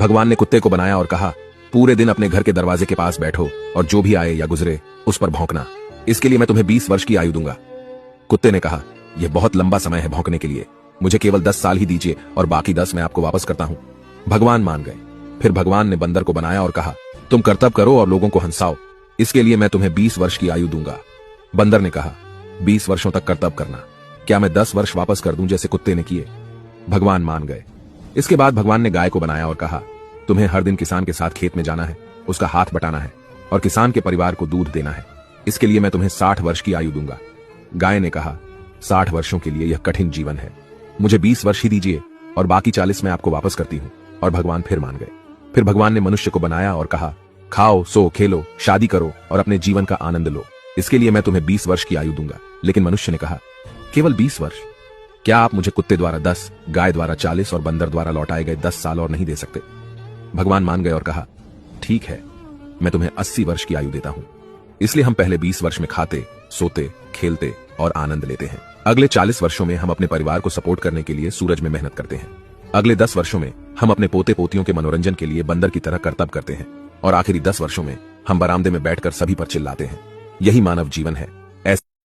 भगवान ने कुत्ते को बनाया और कहा, पूरे दिन अपने घर के दरवाजे के पास बैठो और जो भी आए या गुजरे उस पर भौंकना। इसके लिए मैं तुम्हें 20 वर्ष की आयु दूंगा। कुत्ते ने कहा, यह बहुत लंबा समय है भौंकने के लिए, मुझे केवल 10 साल ही दीजिए और बाकी 10 मैं आपको वापस करता हूं। भगवान मान गए। फिर भगवान ने बंदर को बनाया और कहा, तुम कर्तव्य करो और लोगों को हंसाओ, इसके लिए मैं तुम्हें 20 वर्ष की आयु दूंगा। बंदर ने कहा, 20 वर्षों तक कर्तव्य करना, क्या मैं 10 वर्ष वापस कर दूं जैसे कुत्ते ने किए? भगवान मान गए। इसके बाद भगवान ने गाय को बनाया और कहा, तुम्हें हर दिन किसान के साथ खेत में जाना है, उसका हाथ बटाना है और किसान के परिवार को दूध देना है, इसके लिए मैं तुम्हें 60 वर्ष की आयु दूंगा। गाय ने कहा, 60 वर्षों के लिए यह कठिन जीवन है, मुझे 20 वर्ष ही दीजिए और बाकी 40 मैं आपको वापस करती हूं। और भगवान फिर मान गए। फिर भगवान ने मनुष्य को बनाया और कहा, खाओ, सो, खेलो, शादी करो और अपने जीवन का आनंद लो, इसके लिए मैं तुम्हें 20 वर्ष की आयु दूंगा। लेकिन मनुष्य ने कहा, केवल 20 वर्ष? क्या आप मुझे कुत्ते द्वारा 10, गाय द्वारा 40 और बंदर द्वारा लौटाए गए 10 साल और नहीं दे सकते? भगवान मान गए और कहा, ठीक है, मैं तुम्हें 80 वर्ष की आयु देता हूं। इसलिए हम पहले 20 वर्ष में खाते, सोते, खेलते और आनंद लेते हैं। अगले 40 वर्षों में हम अपने परिवार को सपोर्ट करने के लिए सूरज में मेहनत करते हैं। अगले 10 वर्षों में हम अपने पोते पोतियों के मनोरंजन के लिए बंदर की तरह कर्तव्य करते हैं और आखिरी 10 वर्षों में हम बरामदे में बैठकर सभी पर चिल्लाते हैं। यही मानव जीवन है।